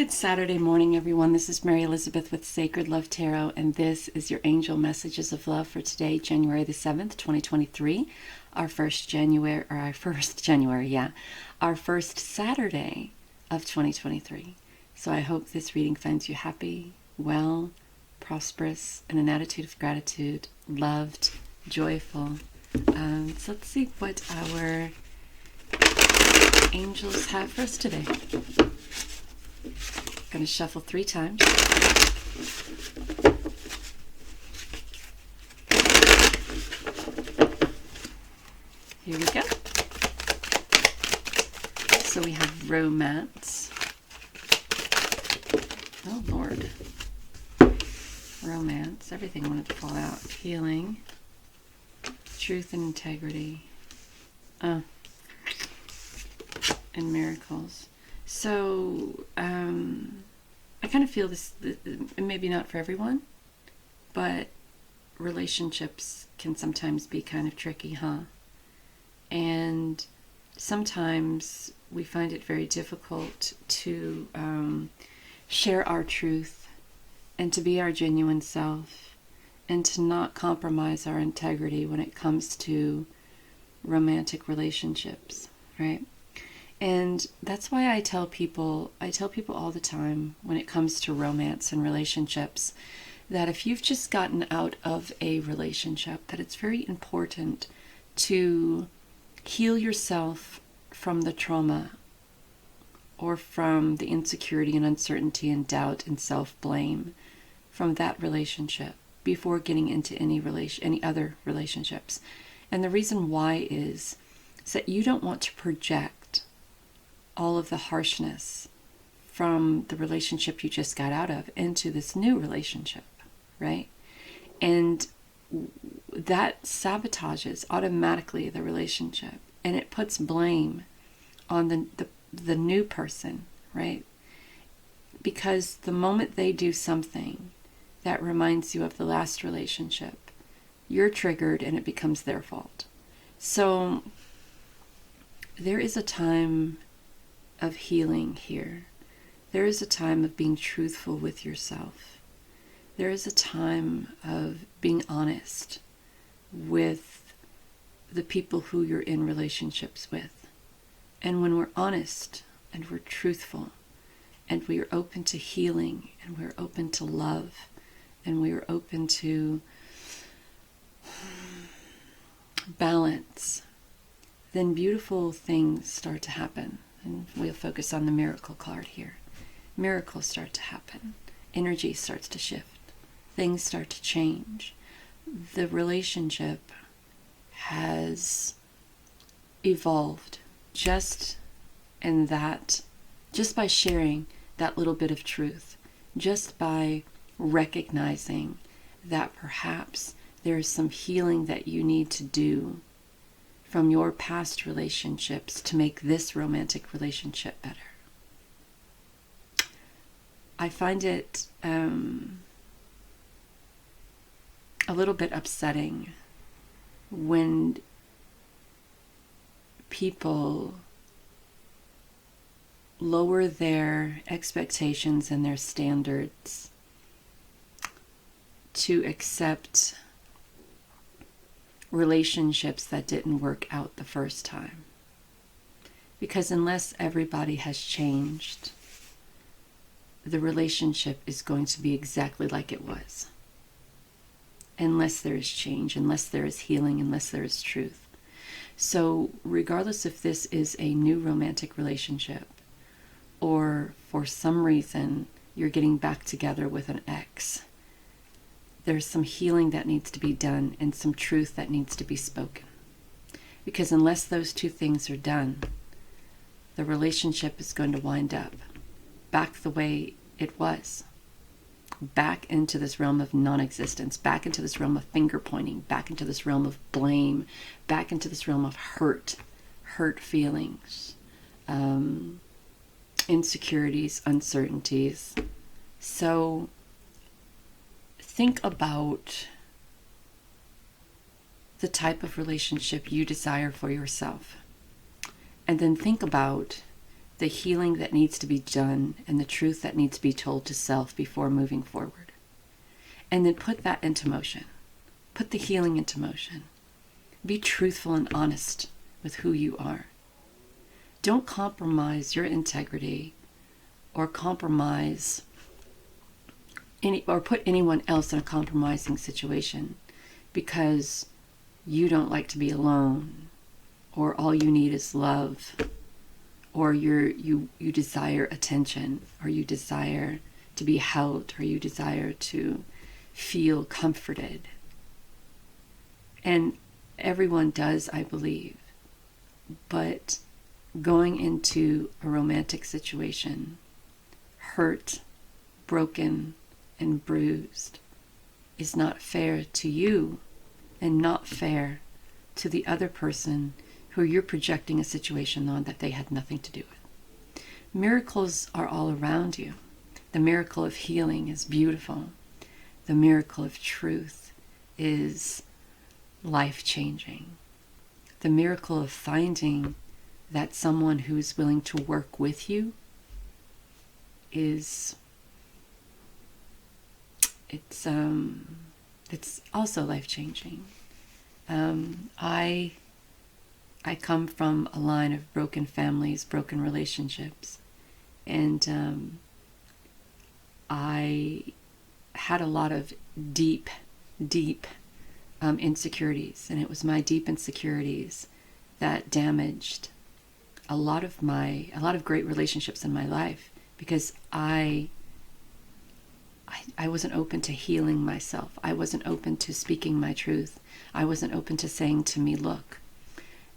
Good Saturday morning, everyone. This is Mary Elizabeth with Sacred Love Tarot, and this is your Angel Messages of Love for today, January the 7th, 2023. Our first Saturday of 2023. So I hope this reading finds you happy, well, prosperous, in an attitude of gratitude, loved, joyful. So let's see what our angels have for us today. Going to shuffle 3 times. Here we go. So we have romance. Oh Lord. Romance. Everything wanted to fall out. Healing. Truth and integrity. And miracles. So, I kind of feel this, maybe not for everyone, but relationships can sometimes be kind of tricky, huh? And sometimes we find it very difficult to share our truth and to be our genuine self and to not compromise our integrity when it comes to romantic relationships, right? And that's why I tell people all the time when it comes to romance and relationships that if you've just gotten out of a relationship, that it's very important to heal yourself from the trauma or from the insecurity and uncertainty and doubt and self-blame from that relationship before getting into any other relationships. And the reason why is that you don't want to project all of the harshness from the relationship you just got out of into this new relationship, right? And that sabotages automatically the relationship, and it puts blame on the new person, right? Because the moment they do something that reminds you of the last relationship, you're triggered and it becomes their fault. So there is a time of healing here. There is a time of being truthful with yourself. There is a time of being honest with the people who you're in relationships with. And when we're honest and we're truthful and we are open to healing and we're open to love and we are open to balance, then beautiful things start to happen. And we'll focus on the miracle card here. Miracles start to happen. Energy starts to shift. Things start to change. The relationship has evolved just by sharing that little bit of truth, just by recognizing that perhaps there is some healing that you need to do from your past relationships to make this romantic relationship better. I find it a little bit upsetting when people lower their expectations and their standards to accept relationships that didn't work out the first time. Because unless everybody has changed, the relationship is going to be exactly like it was. Unless there is change, unless there is healing, unless there is truth. So regardless if this is a new romantic relationship or for some reason you're getting back together with an ex, there's some healing that needs to be done and some truth that needs to be spoken. Because unless those two things are done, the relationship is going to wind up back the way it was. Back into this realm of non-existence, back into this realm of finger pointing, back into this realm of blame, back into this realm of hurt feelings, insecurities, uncertainties. So think about the type of relationship you desire for yourself. And then think about the healing that needs to be done and the truth that needs to be told to self before moving forward. And then put that into motion. Put the healing into motion. Be truthful and honest with who you are. Don't compromise your integrity or compromise or put anyone else in a compromising situation because you don't like to be alone, or all you need is love, or you desire attention, or you desire to be held, or you desire to feel comforted. And everyone does, I believe. But going into a romantic situation, hurt, broken, and bruised, is not fair to you and not fair to the other person who you're projecting a situation on that they had nothing to do with. Miracles are all around you. The miracle of healing is beautiful. The miracle of truth is life-changing. The miracle of finding that someone who is willing to work with you is it's also life-changing. I come from a line of broken families, broken relationships, and I had a lot of deep insecurities, and it was my deep insecurities that damaged a lot of great relationships in my life, because I wasn't open to healing myself. I wasn't open to speaking my truth. I wasn't open to saying to me, look,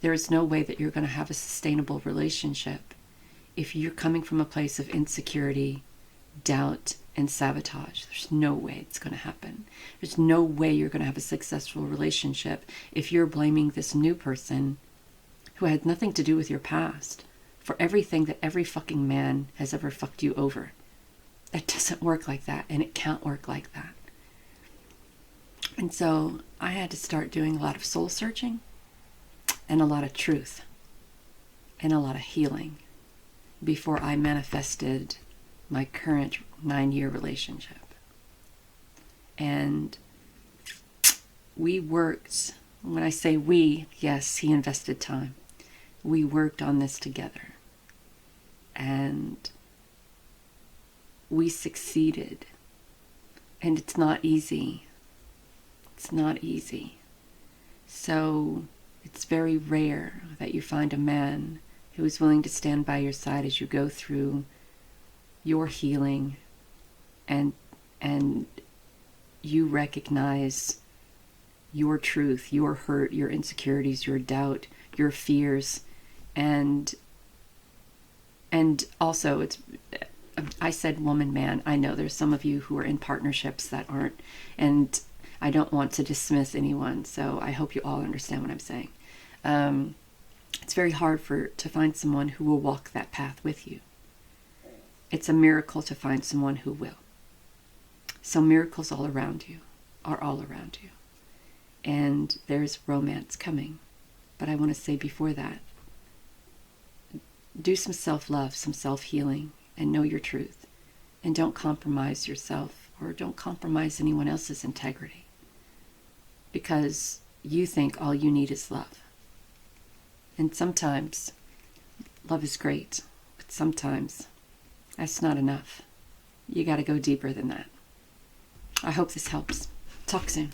there is no way that you're going to have a sustainable relationship if you're coming from a place of insecurity, doubt, and sabotage. There's no way it's going to happen. There's no way you're going to have a successful relationship if you're blaming this new person who had nothing to do with your past for everything that every fucking man has ever fucked you over. It doesn't work like that, and it can't work like that. And so I had to start doing a lot of soul searching and a lot of truth and a lot of healing before I manifested my current 9-year relationship. And we worked, when I say we, yes, he invested time. We worked on this together. And we succeeded. And it's not easy. It's not easy. So it's very rare that you find a man who is willing to stand by your side as you go through your healing and you recognize your truth, your hurt, your insecurities, your doubt, your fears, and also it's, I said woman, man. I know there's some of you who are in partnerships that aren't, and I don't want to dismiss anyone, so I hope you all understand what I'm saying. It's very hard to find someone who will walk that path with you. It's a miracle to find someone who will. So miracles all around you are all around you. And there's romance coming. But I want to say before that, do some self-love, some self-healing, and know your truth. And don't compromise yourself, or don't compromise anyone else's integrity, because you think all you need is love. And sometimes love is great, but sometimes that's not enough. You got to go deeper than that. I hope this helps. Talk soon.